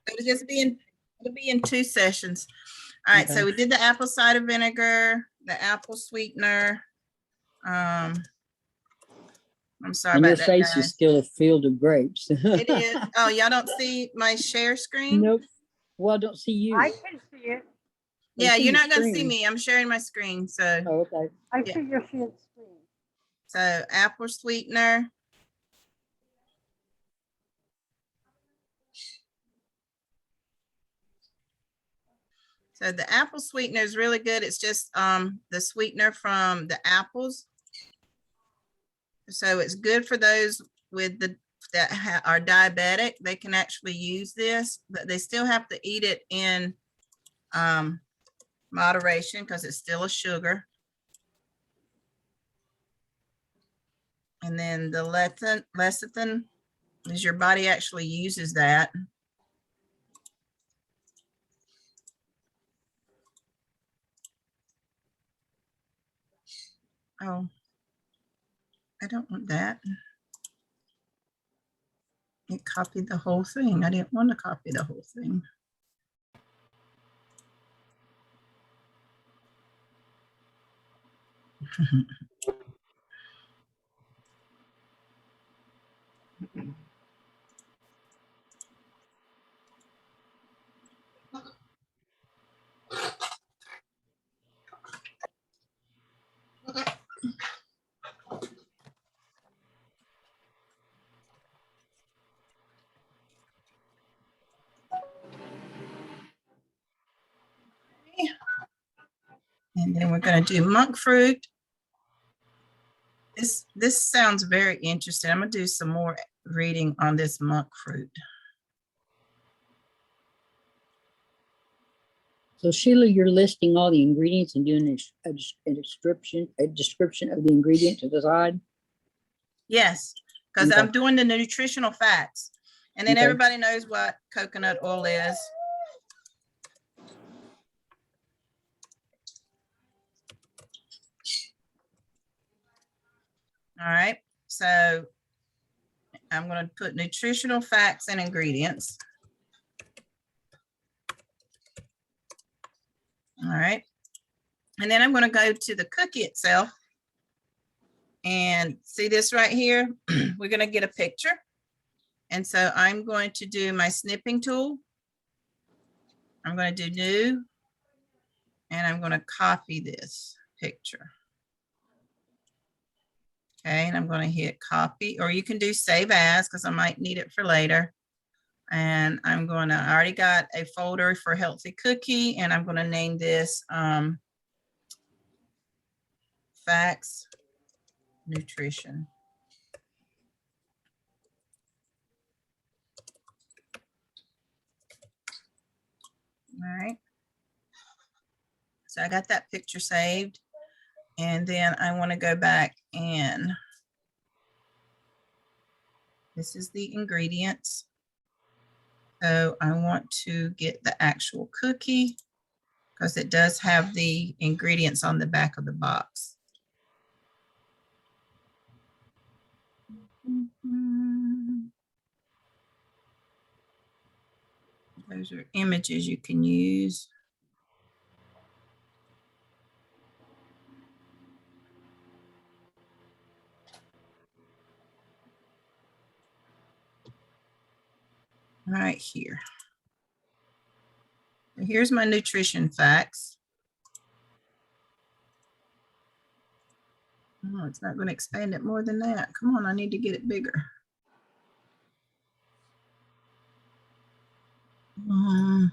It'll be in 2 sessions. All right, so Okay. we did the apple cider vinegar, the apple sweetener. I'm sorry And your about that, face is guys. still a field of grapes. It is. Oh, y'all don't see my share screen? Nope. Well, I don't see you. I can see it. Yeah, see you're your not going to see screen. me. I'm sharing my screen. So, Oh, okay. I Yeah. see your screen. so apple sweetener. So the apple sweetener is really good. It's just the sweetener from the apples. So it's good for those with that are diabetic. They can actually use this, but they still have to eat it in moderation because it's still a sugar. And then the lecithin is your body actually uses that. Oh, I don't want that. It copied the whole thing. I didn't want to copy the whole thing. And then we're going to do monk fruit. This sounds very interesting. I'm going to do some more reading on this monk fruit. So Sheila, you're listing all the ingredients and doing a description of the ingredient to the side. Yes, because Okay. I'm doing the nutritional facts. And then Okay. everybody knows what coconut oil is. All right, so I'm going to put nutritional facts and ingredients. All right, and then I'm going to go to the cookie itself and see this right here. We're going to get a picture. And so I'm going to do my snipping tool. I'm going to do new, and I'm going to copy this picture. Okay, and I'm going to hit copy, or you can do save as because I might need it for later. And I'm going to, I already got a folder for healthy cookie, and I'm going to name this facts nutrition. All right. So I got that picture saved. And then I want to go back and this is the ingredients. So I want to get the actual cookie because it does have the ingredients on the back of the box. Those are images you can use. Right here. Here's my nutrition facts. Oh, it's not going to expand it more than that. Come on, I need to get it bigger. I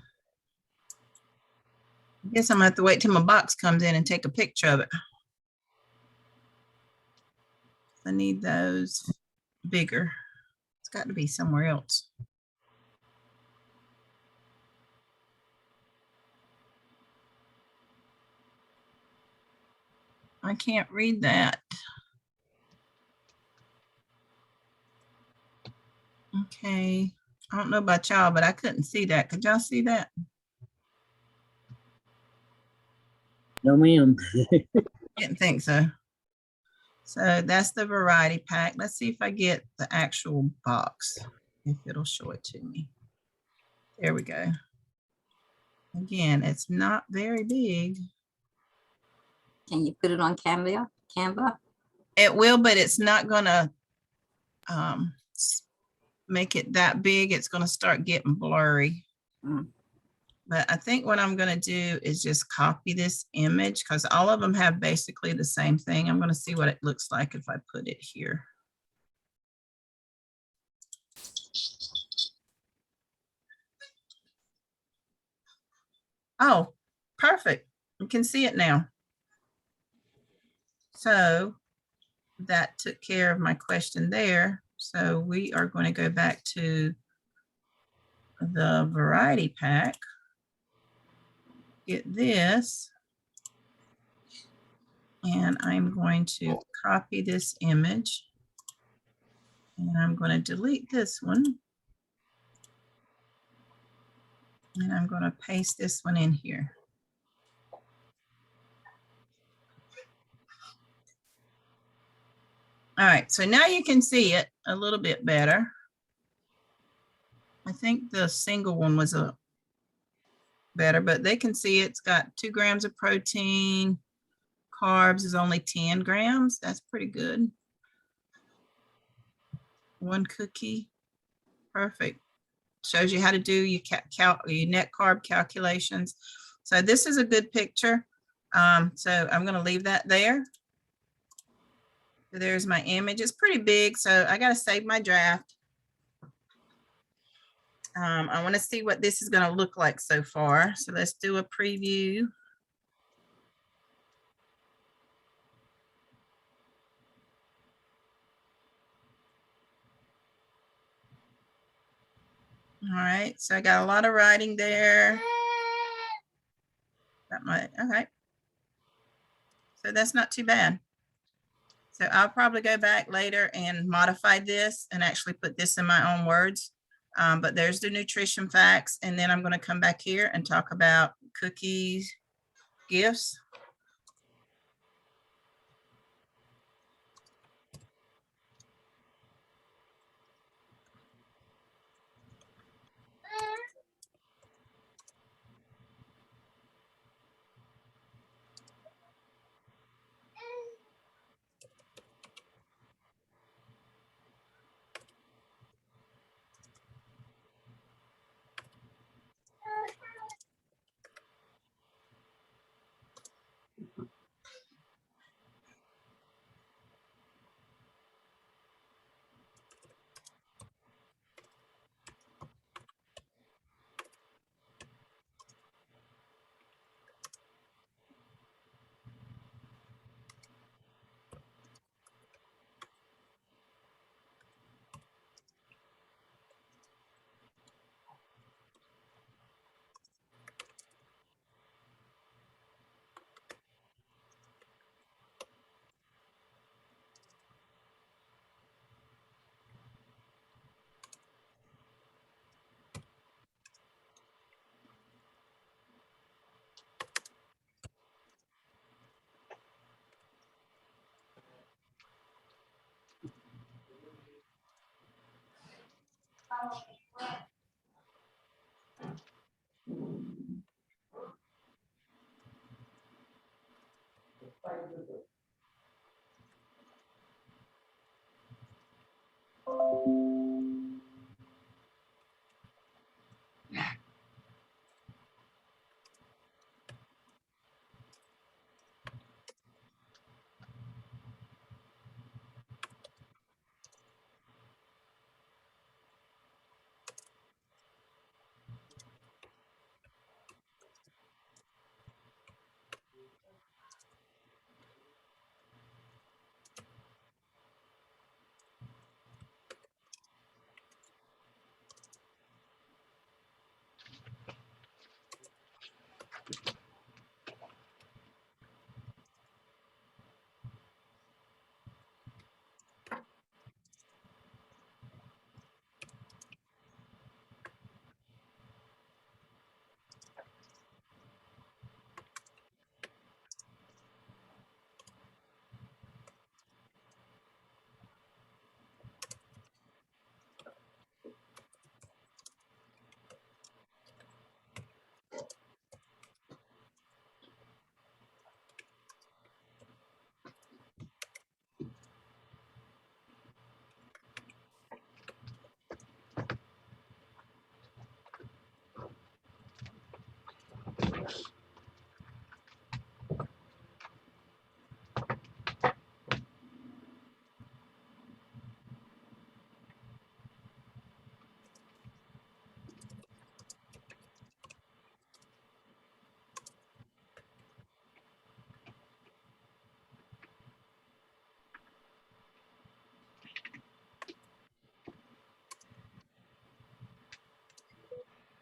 guess I'm going to have to wait till my box comes in and take a picture of it. I need those bigger. It's got to be somewhere else. I can't read that. Okay. I don't know about y'all, but I couldn't see that. Could y'all see that? No, ma'am. Didn't think so. So that's the variety pack. Let's see if I get the actual box, if it'll show it to me. There we go. Again, it's not very big. Can you put it on Canva? It will, but it's not gonna make it that big. It's gonna start getting blurry. Mm. But I think what I'm gonna do is just copy this image because all of them have basically the same thing. I'm gonna see what it looks like if I put it here. Oh, perfect. You can see it now. So that took care of my question there. So we are going to go back to the variety pack. Get this. And I'm going to copy this image. And I'm going to delete this one. And I'm going to paste this one in here. All right, so now you can see it a little bit better. I think the single one was a better, but they can see it's got 2 grams of protein. Carbs is only 10 grams. That's pretty good. 1 cookie. Perfect. Shows you how to do your net carb calculations. So this is a good picture. So I'm going to leave that there. There's my image. It's pretty big, so I got to save my draft. I want to see what this is going to look like so far. So let's do a preview. All right, so I got a lot of writing there. Okay. So that's not too bad. So I'll probably go back later and modify this and actually put this in my own words. But there's the nutrition facts. And then I'm going to come back here and talk about cookies, gifts.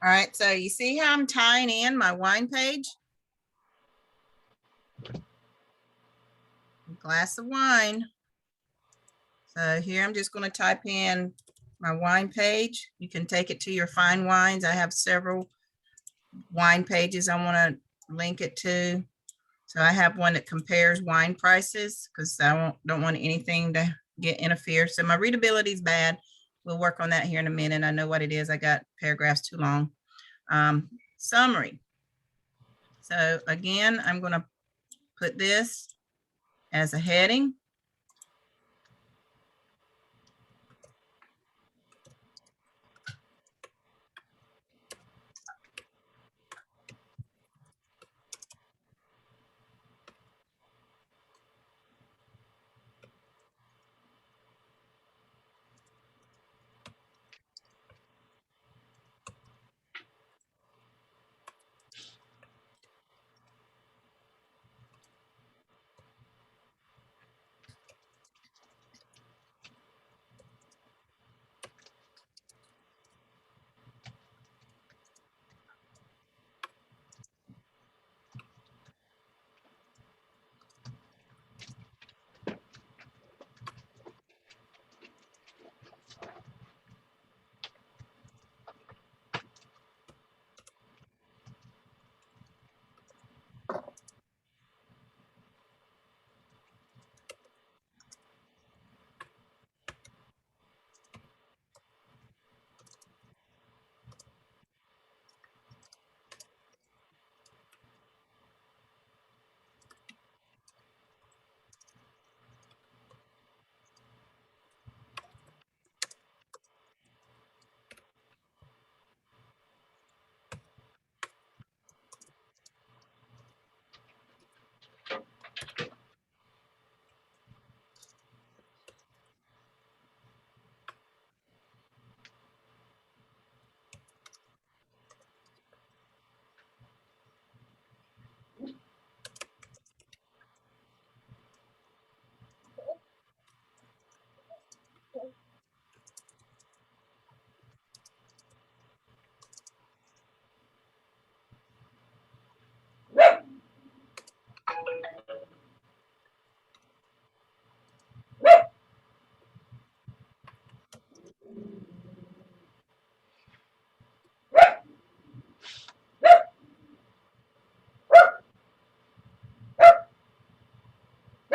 All right, so you see how I'm tying in my wine page? A glass of wine. So here I'm just going to type in my wine page. You can take it to your fine wines. I have several wine pages I want to link it to. So I have one that compares wine prices because I don't want anything to get interfered. So my readability is bad. We'll work on that here in a minute. I know what it is. I got paragraphs too long. Summary. So again, I'm going to put this as a heading.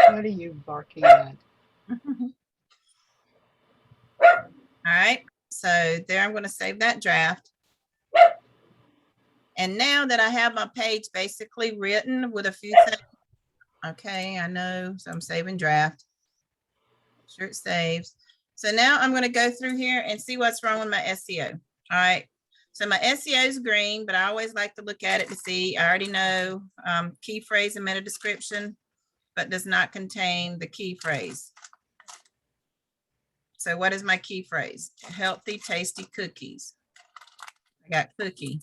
What are you barking at? All right, so there I'm going to save that draft. And now that I have my page basically written with a few things, okay, I know, so I'm saving draft. Sure it saves. So now I'm going to go through here and see what's wrong with my SEO. All right, so my SEO is green, but I always like to look at it to see. I already know key phrase and meta description, but does not contain the key phrase. So what is my key phrase? Healthy, tasty cookies. I got cookie.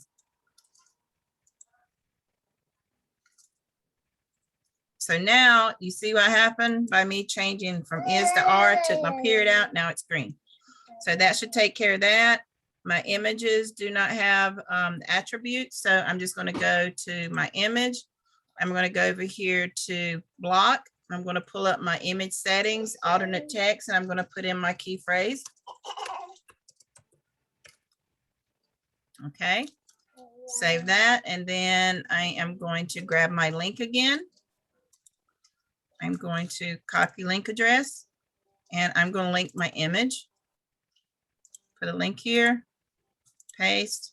So now you see what happened by me changing from is to are, took my period out, now it's green. So that should take care of that. My images do not have attributes, so I'm just going to go to my image. I'm going to go over here to block. I'm going to pull up my image settings, alternate text, and I'm going to put in my key phrase. Okay, save that, and then I am going to grab my link again. I'm going to copy link address, and I'm going to link my image. Put a link here, paste,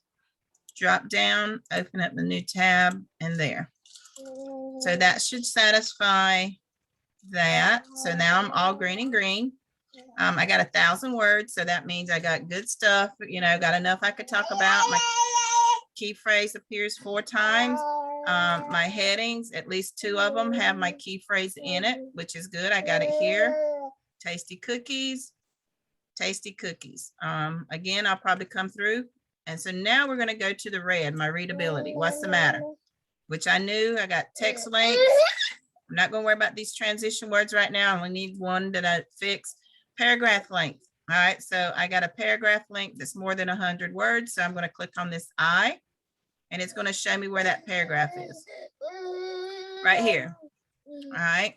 drop down, open up the new tab, and there. So that should satisfy that. So now I'm all green and green. I got 1,000 words, so that means I got good stuff, you know, got enough I could talk about. My key phrase appears 4 times. My headings, at least 2 of them have my key phrase in it, which is good. I got it here. Tasty cookies, tasty cookies. Again, I'll probably come through. And so now we're going to go to the red, my readability. What's the matter? Which I knew. I got text length. I'm not going to worry about these transition words right now. I only need one that I fix. Paragraph length. All right, so I got a paragraph length that's more than 100 words. So I'm going to click on this I, and it's going to show me where that paragraph is. Right here. All right.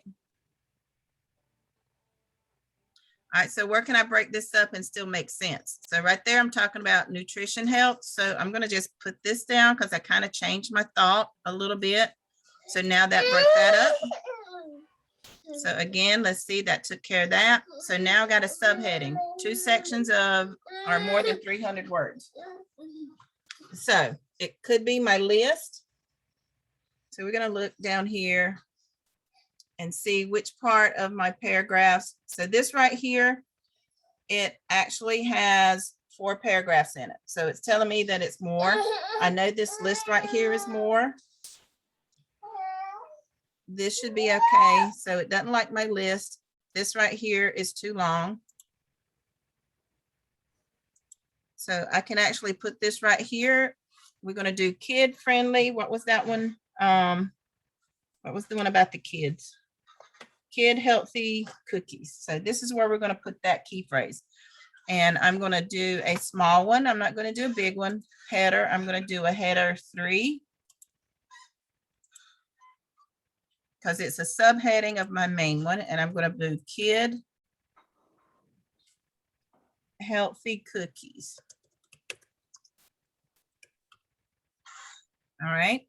All right, so where can I break this up and still make sense? So right there, I'm talking about nutrition health. So I'm going to just put this down because I kind of changed my thought a little bit. So now that broke that up. So again, let's see, that took care of that. So now I got a subheading, 2 sections of or more than 300 words. So it could be my list. So we're going to look down here and see which part of my paragraphs. So this right here, it actually has 4 paragraphs in it. So it's telling me that it's more. I know this list right here is more. This should be okay. So it doesn't like my list. This right here is too long. So I can actually put this right here. We're going to do kid friendly. What was that one? What was the one about the kids? Kid healthy cookies. So this is where we're going to put that key phrase. And I'm going to do a small one. I'm not going to do a big one. Header. I'm going to do a header 3. Because it's a subheading of my main one. And I'm going to do kid healthy cookies. All right.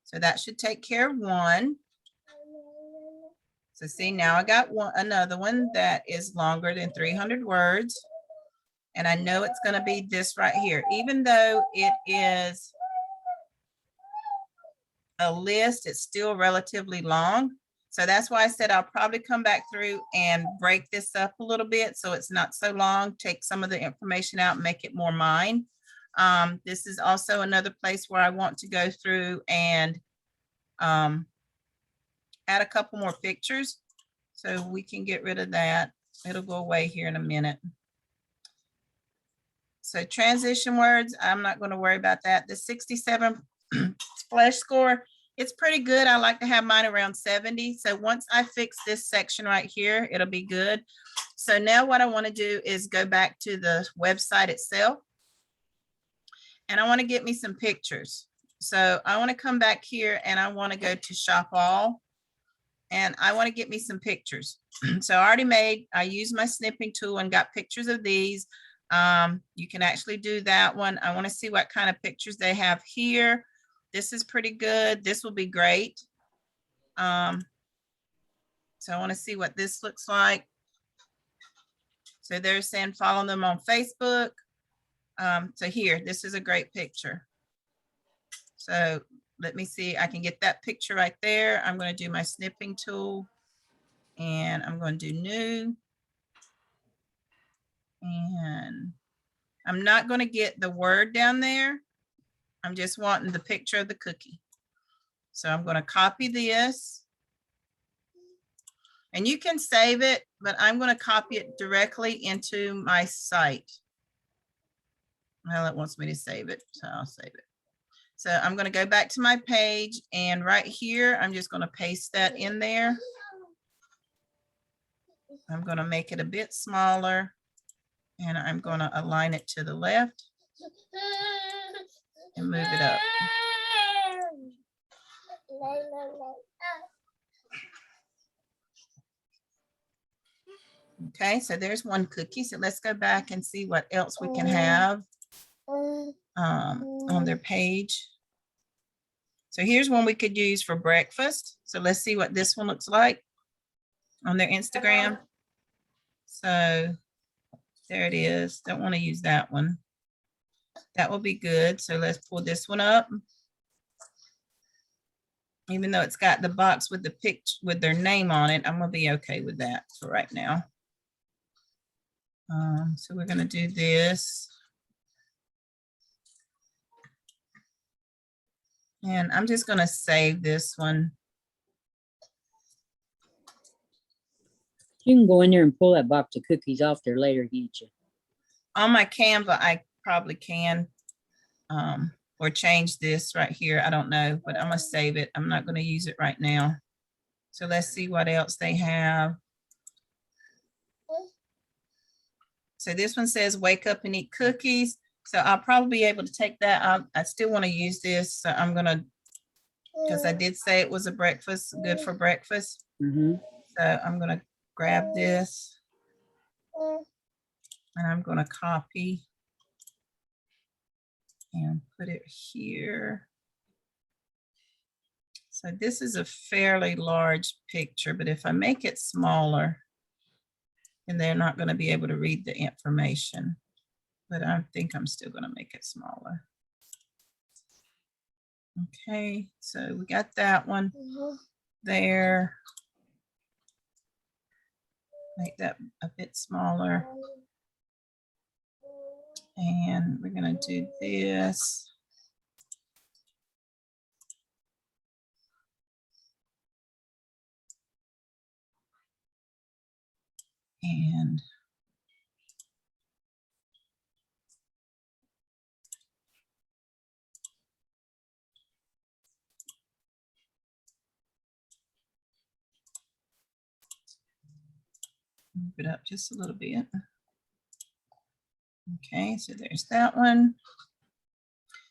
So that should take care of one. So see, now I got another one that is longer than 300 words. And I know it's going to be this right here, even though it is a list, it's still relatively long. So that's why I said I'll probably come back through and break this up a little bit so it's not so long, take some of the information out, make it more mine. This is also another place where I want to go through and add a couple more pictures so we can get rid of that. It'll go away here in a minute. So transition words, I'm not going to worry about that. The 67 splash score, it's pretty good. I like to have mine around 70. So once I fix this section right here, it'll be good. So now what I want to do is go back to the website itself. And I want to get me some pictures. So I want to come back here and I want to go to shop all. And I want to get me some pictures. So I used my snipping tool and got pictures of these. You can actually do that one. I want to see what kind of pictures they have here. This is pretty good. This will be great. So I want to see what this looks like. So they're saying follow them on Facebook. So here, this is a great picture. So let me see, I can get that picture right there. I'm going to do my snipping tool and I'm going to do new. And I'm not going to get the word down there. I'm just wanting the picture of the cookie. So I'm going to copy this. And you can save it, but I'm going to copy it directly into my site. Well, it wants me to save it, so I'll save it. So I'm going to go back to my page, and right here, I'm just going to paste that in there. I'm going to make it a bit smaller, and I'm going to align it to the left and move it up. Okay, so there's one cookie. So let's go back and see what else we can have on their page. So here's one we could use for breakfast. So let's see what this one looks like on their Instagram. So there it is. Don't want to use that one. That will be good. So let's pull this one up. Even though it's got the box with the picture with their name on it, I'm gonna be okay with that for right now. So we're gonna do this. And I'm just gonna save this one. You can go in there and pull that box of cookies off there later, can't you? On my Canva, I probably can, or change this right here. I don't know, but I'm gonna save it. I'm not gonna use it right now. So let's see what else they have. So this one says wake up and eat cookies. So I'll probably be able to take that. I still want to use this. So I'm going to, because I did say it was a breakfast, good for breakfast. Mm-hmm. So I'm going to grab this and I'm going to copy and put it here. So this is a fairly large picture, but if I make it smaller, then they're not going to be able to read the information. But I think I'm still going to make it smaller. Okay, so we got that one there. Make that a bit smaller. And we're going to do this. And move it up just a little bit. Okay, so there's that one.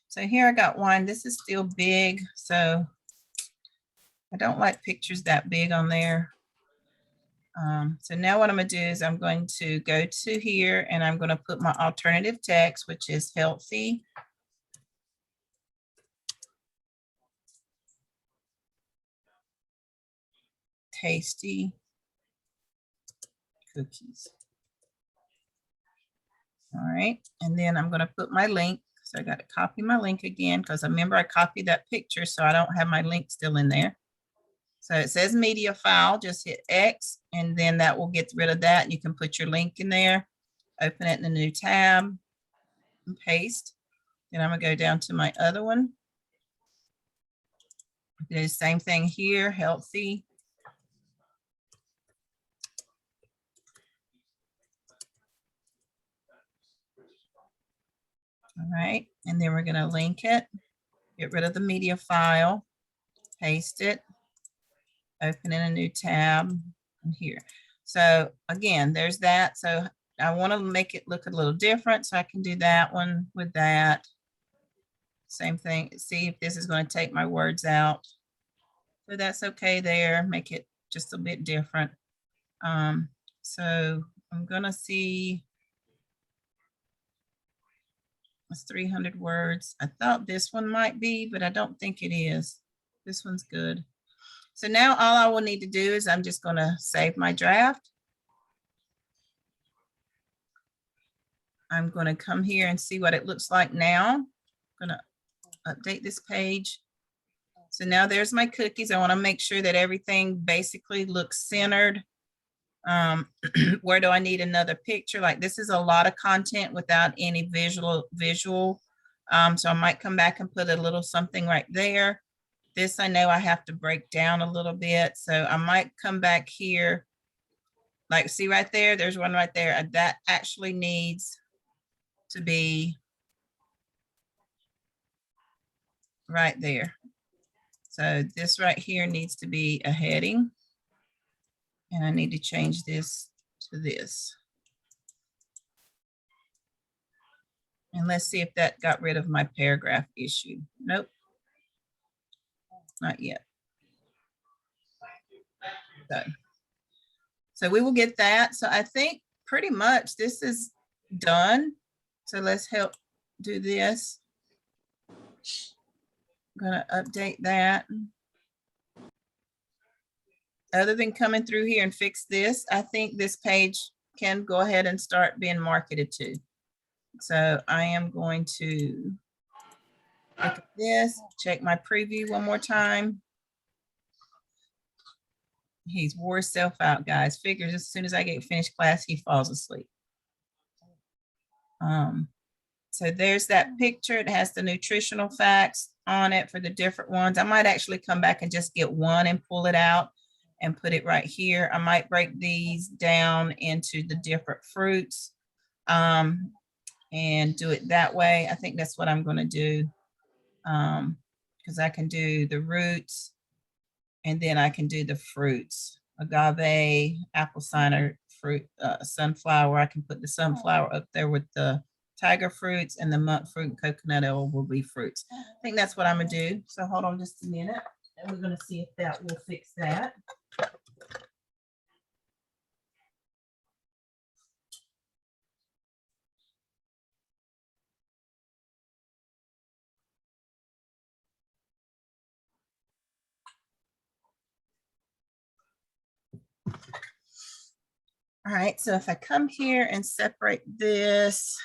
So here I got one. This is still big, so I don't like pictures that big on there. So now what I'm going to do is I'm going to go to here and I'm going to put my alternative text, which is healthy, tasty cookies. All right, and then I'm going to put my link. So I got to copy my link again because I remember I copied that picture, so I don't have my link still in there. So it says media file, just hit X, and then that will get rid of that. And you can put your link in there, open it in a new tab, and paste. Then I'm gonna go down to my other one. Do the same thing here, healthy. All right, and then we're gonna link it, get rid of the media file, paste it, open in a new tab and here. So again, there's that. So I want to make it look a little different. So I can do that one with that. Same thing. See if this is going to take my words out. So that's okay there. Make it just a bit different. So I'm going to see. It's 300 words. I thought this one might be, but I don't think it is. This one's good. So now all I will need to do is I'm just going to save my draft. I'm going to come here and see what it looks like now. I'm going to update this page. So now there's my cookies. I want to make sure that everything basically looks centered. Where do I need another picture? Like this is a lot of content without any visual. So I might come back and put a little something right there. This I know I have to break down a little bit. So I might come back here. Like see right there, there's one right there. That actually needs to be right there. So this right here needs to be a heading. And I need to change this to this. And let's see if that got rid of my paragraph issue. Nope. Not yet. So we will get that. So I think pretty much this is done. So let's help do this. I'm gonna update that. Other than coming through here and fix this, I think this page can go ahead and start being marketed to. So I am going to look at this, check my preview one more time. He's wore himself out, guys. Figures as soon as I get finished class, he falls asleep. So there's that picture. It has the nutritional facts on it for the different ones. I might actually come back and just get one and pull it out and put it right here. I might break these down into the different fruits and do it that way. I think that's what I'm going to do because I can do the roots and then I can do the fruits, agave, apple cider fruit, sunflower. I can put the sunflower up there with the tiger fruits, and the monk fruit and coconut oil will be fruits. I think that's what I'm gonna do. So hold on just a minute, and we're gonna see if that will fix that. All right, so if I come here and separate this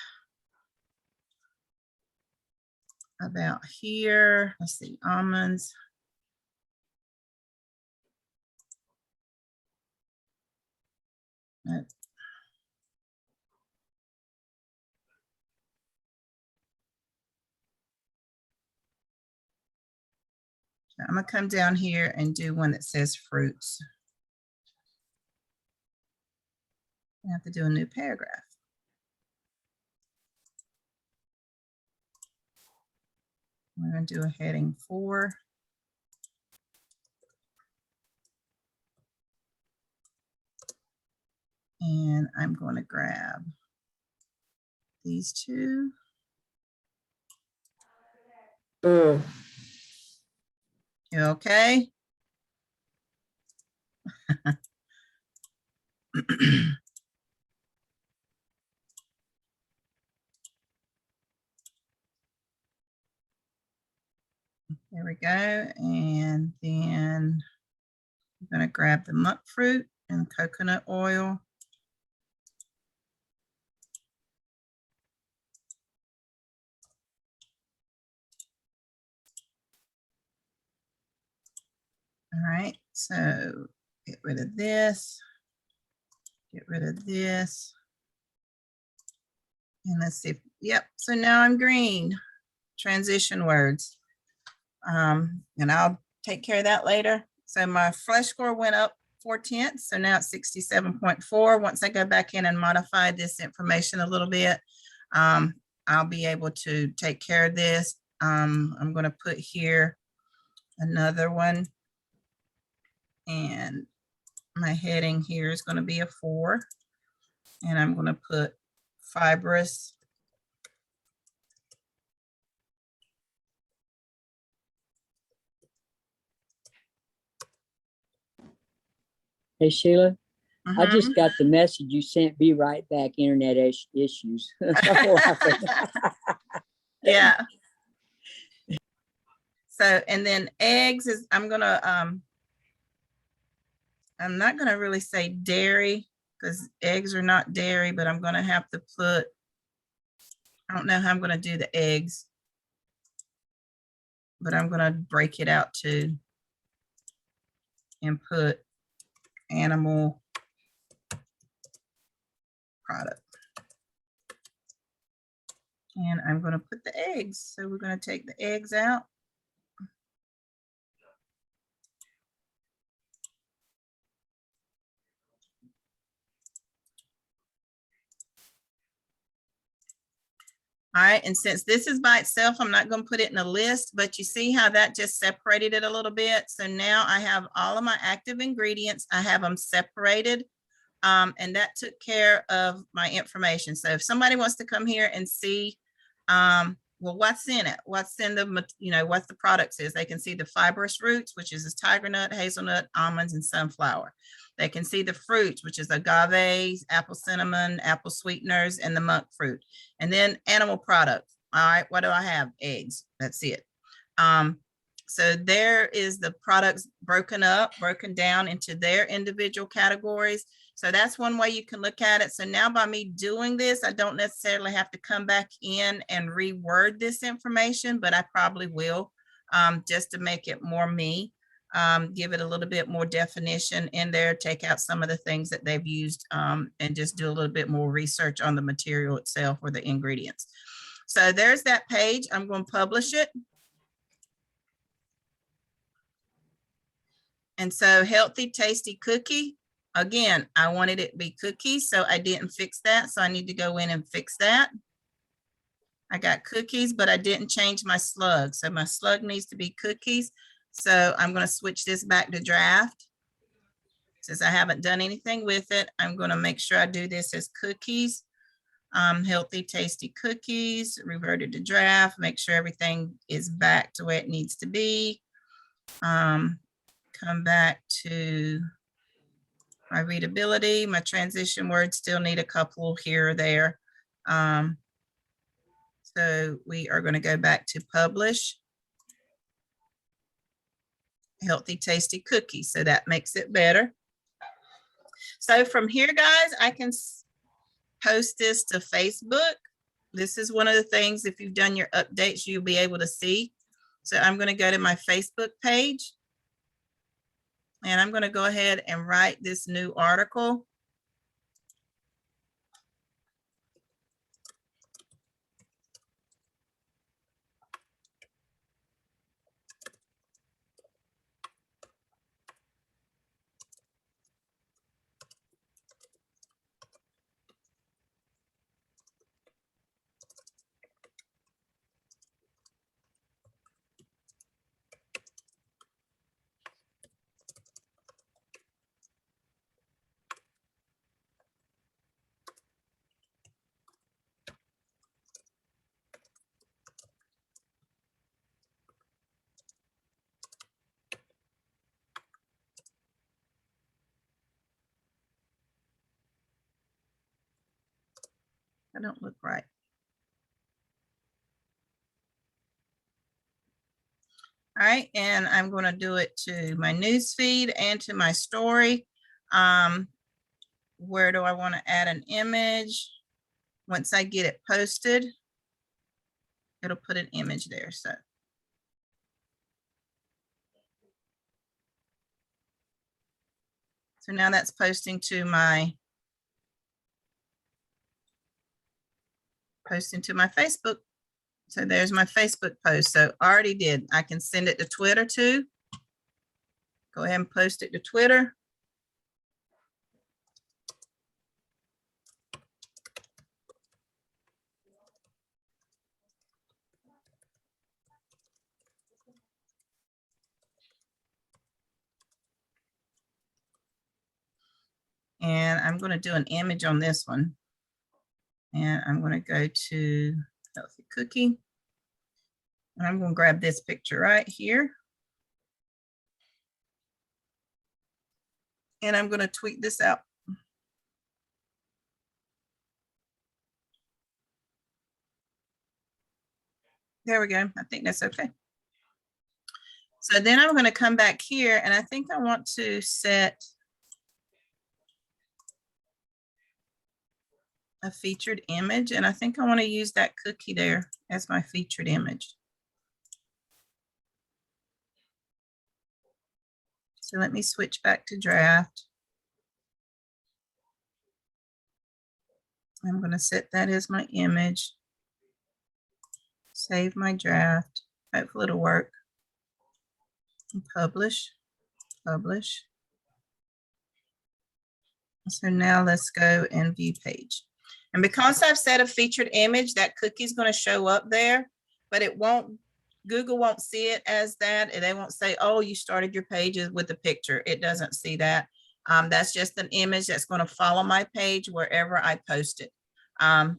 about here, let's see, almonds. No. So I'm gonna come down here and do one that says fruits. I have to do a new paragraph. We're going to do a heading 4. And I'm going to grab these two. You okay? There we go. And then I'm going to grab the monk fruit and coconut oil. All right, so get rid of this, get rid of this. And let's see, yep, so now I'm green. Transition words. And I'll take care of that later. So my flesh score went up 4/10, so now it's 67.4. Once I go back in and modify this information a little bit, I'll be able to take care of this. I'm going to put here another one, and my heading here is going to be a 4, and I'm going to put fibrous Hey, Sheila, I Mhm. just got the message you sent. Be right back. Internet issues. Yeah. So, and then eggs is, I'm not gonna really say dairy because eggs are not dairy, but I'm gonna have to put, I don't know how I'm gonna do the eggs, but I'm gonna break it out too and put animal product. And I'm gonna put the eggs. So we're gonna take the eggs out. All right, and since this is by itself, I'm not going to put it in a list, but you see how that just separated it a little bit. So now I have all of my active ingredients. I have them separated, and that took care of my information. So if somebody wants to come here and see, well, what's in it? What's in the, what the products is. They can see the fibrous roots, which is tiger nut, hazelnut, almonds, and sunflower. They can see the fruits, which is agaves, apple cinnamon, apple sweeteners, and the monk fruit. And then animal products. All right, what do I have? Eggs. That's it. So there is the products broken down into their individual categories. So that's one way you can look at it. So now by me doing this, I don't necessarily have to come back in and reword this information, but I probably will, just to make it more me. Give it a little bit more definition in there, take out some of the things that they've used, and just do a little bit more research on the material itself or the ingredients. So there's that page. I'm going to publish it. And so healthy, tasty cookie. Again, I wanted it to be cookies, so I didn't fix that. So I need to go in and fix that. I got cookies, but I didn't change my slug. So my slug needs to be cookies. So I'm going to switch this back to draft. Since I haven't done anything with it, I'm going to make sure I do this as cookies. Healthy, tasty cookies, reverted to draft, make sure everything is back to where it needs to be. Come back to my readability, my transition words still need a couple here or there. So we are going to go back to publish. Healthy, tasty cookies. So that makes it better. So from here, guys, I can post this to Facebook. This is one of the things, if you've done your updates, you'll be able to see. So I'm going to go to my Facebook page. And I'm going to go ahead and write this new article. I don't look right. All right, and I'm going to do it to my news feed and to my story. Where do I want to add an image? Once I get it posted, it'll put an image there. So now that's posting to my Facebook. So there's my Facebook post. So I already did. I can send it to Twitter too. Go ahead and post it to Twitter. And I'm going to do an image on this one. And I'm going to go to Healthy Cookie. And I'm going to grab this picture right here. And I'm going to tweet this out. There we go. I think that's okay. So then I'm going to come back here and I think I want to set a featured image. And I think I want to use that cookie there as my featured image. So let me switch back to draft. I'm going to set that as my image. Save my draft. Hopefully it'll work. And publish. Publish. So now let's go and view page. And because I've set a featured image, that cookie is going to show up there, but it won't, Google won't see it as that. And they won't say, oh, you started your pages with a picture. It doesn't see that. That's just an image that's going to follow my page wherever I post it.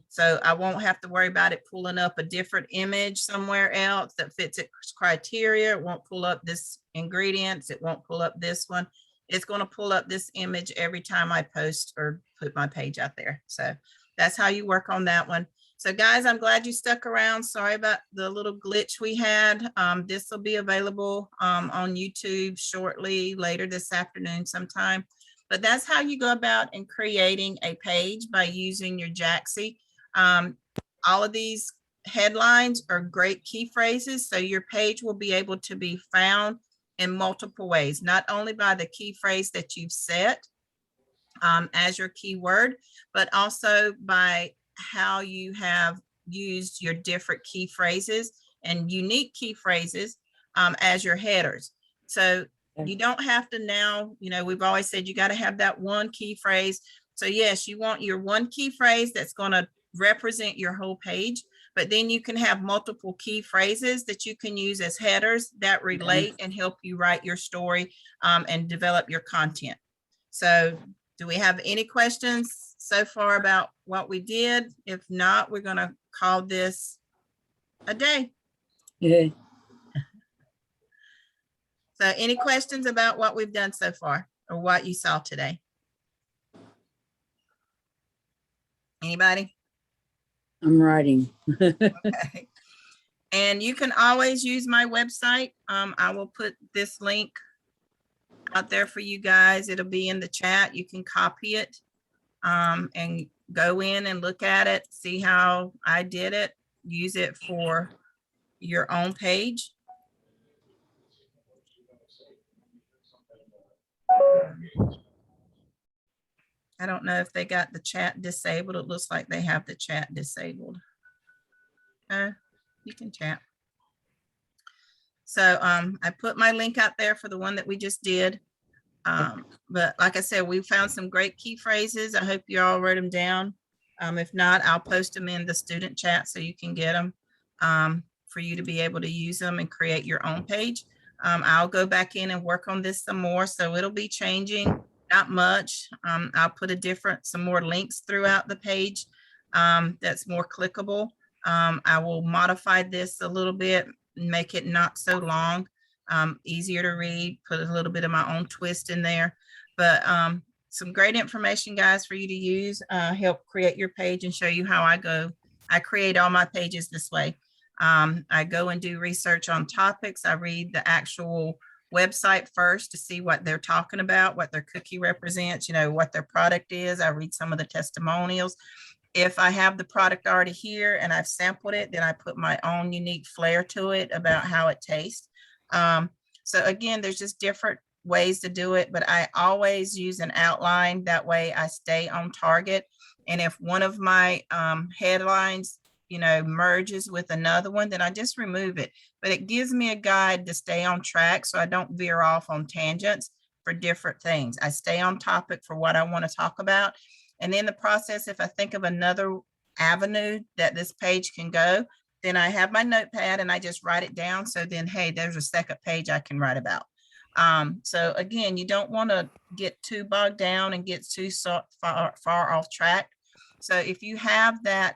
So I won't have to worry about it pulling up a different image somewhere else that fits its criteria. It won't pull up this ingredients. It won't pull up this one. It's going to pull up this image every time I post or put my page out there. So that's how you work on that one. So guys, I'm glad you stuck around. Sorry about the little glitch we had. This will be available on YouTube shortly, later this afternoon sometime. But that's how you go about in creating a page by using your Jaaxi. All of these headlines are great key phrases. So your page will be able to be found in multiple ways, not only by the key phrase that you've set as your keyword, but also by how you have used your different key phrases and unique key phrases as your headers. So you don't have to now, you know, we've always said you got to have that one key phrase. So yes, you want your one key phrase that's going to represent your whole page, but then you can have multiple key phrases that you can use as headers that relate and help you write your story and develop your content. So do we have any questions so far about what we did? If not, we're gonna call this a day. Yeah. So any questions about what we've done so far or what you saw today? Anybody? I'm writing. Okay. And you can always use my website. I will put this link out there for you guys. It'll be in the chat. You can copy it and go in and look at it, see how I did it, use it for your own page. I don't know if they got the chat disabled. It looks like they have the chat disabled. You can chat. So I put my link out there for the one that we just did. But like I said, we found some great key phrases. I hope you all wrote them down. If not, I'll post them in the student chat so you can get them for you to be able to use them and create your own page. I'll go back in and work on this some more. So it'll be changing, not much. I'll put some more links throughout the page that's more clickable. I will modify this a little bit, make it not so long, easier to read, put a little bit of my own twist in there. But some great information, guys, for you to use, help create your page and show you how I create all my pages this way. I go and do research on topics. I read the actual website first to see what they're talking about, what their cookie represents, what their product is. I read some of the testimonials. If I have the product already here and I've sampled it, then I put my own unique flair to it about how it tastes. So again, there's just different ways to do it, but I always use an outline. That way I stay on target. And if one of my headlines, merges with another one, then I just remove it. But it gives me a guide to stay on track so I don't veer off on tangents for different things. I stay on topic for what I want to talk about. And in the process, if I think of another avenue that this page can go, then I have my notepad and I just write it down. So then, hey, there's a second page I can write about. So again, you don't want to get too bogged down and get too far off track. So if you have that,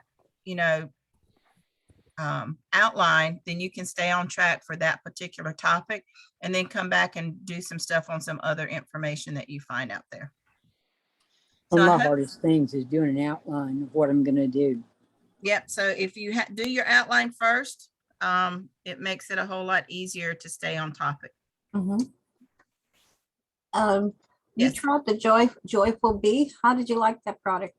outline, then you can stay on track for that particular topic and then come back and do some stuff on some other information that you find out there. One of my hardest things is doing an outline of what I'm going to do. Yep. So if you do your outline first, it makes it a whole lot easier to stay on topic. You Yes. tried the Joyful Bee. How did you like that product?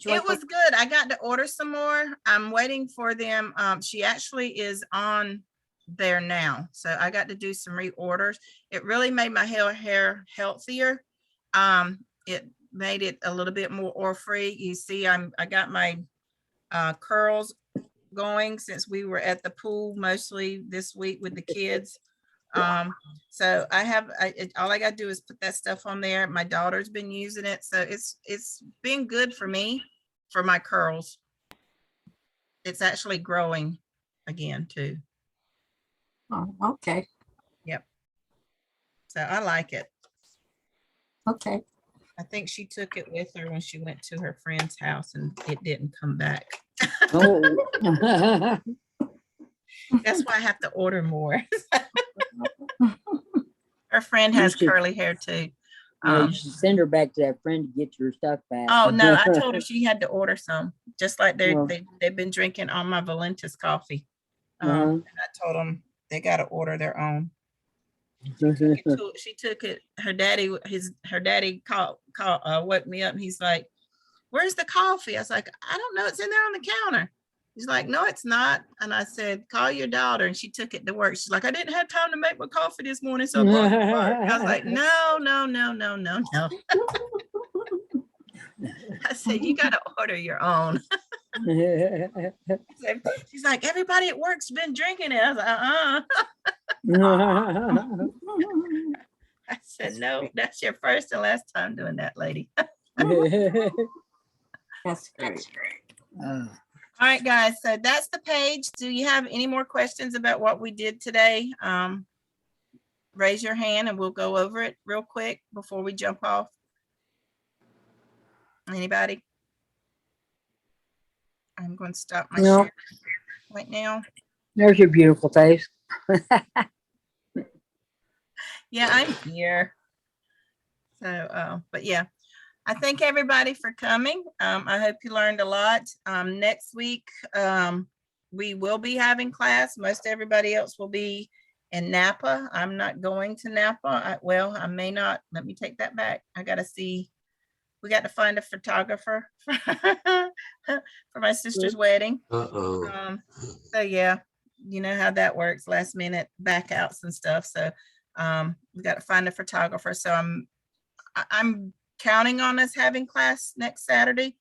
It was good. I got to order some more. I'm waiting for them. She actually is on there now. So I got to do some reorders. It really made my hair healthier. It made it a little bit more oil-free. You see, I got my curls going since we were at the pool mostly this week with the kids. So all I got to do is put that stuff on there. My daughter's been using it. So it's been good for me, for my curls. It's actually growing again too. Oh, okay. Yep. So I like it. Okay. I think she took it with her when she went to her friend's house and it didn't come back. Oh. That's why I have to order more. Her friend has curly hair too. You should send her back to that friend to get your stuff back. Oh no, I told her she had to order some, just like they've been drinking on my Valentis coffee. And I told them they got to order their own. She took it. Her daddy woke me up and he's like, "Where's the coffee?" I was like, "I don't know. It's in there on the counter." He's like, "No, it's not." And I said, "Call your daughter." And she took it to work. She's like, "I didn't have time to make my coffee this morning, so I brought it to work." I was like, "No. I said, "You got to order your own." She's like, "Everybody at work's been drinking it." I was like, I said, "No, that's your first and last time doing that, lady." That's great. All right, guys. So that's the page. Do you have any more questions about what we did today? Raise your hand and we'll go over it real quick before we jump off. Anybody? I'm going to stop my No. share right now. There's your beautiful face. Yeah, I'm here. So, but yeah, I thank everybody for coming. I hope you learned a lot. Next week, we will be having class. Most everybody else will be in Napa. I'm not going to Napa. Well, I may not. Let me take that back. I got to see. We got to find a photographer for my sister's wedding. Uh-oh. So yeah, you know how that works, last minute backouts and stuff. So we got to find a photographer. So I'm counting on us having class next Saturday.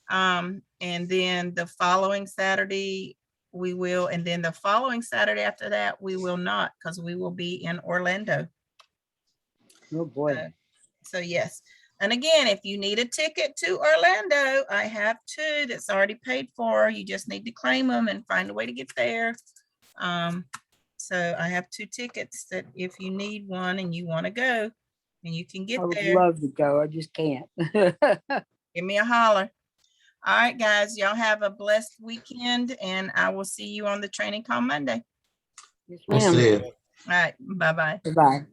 And then the following Saturday we will, and then the following Saturday after that, we will not, because we will be in Orlando. Oh boy. So yes. And again, if you need a ticket to Orlando, I have two that's already paid for. You just need to claim them and find a way to get there. So I have two tickets that if you need one and you want to go and you can get I would there, love to go. I just can't. give me a holler. All right, guys, y'all have a blessed weekend and I will see you on the training call Monday. Yes, We'll ma'am. see it. All right, bye-bye. Bye-bye.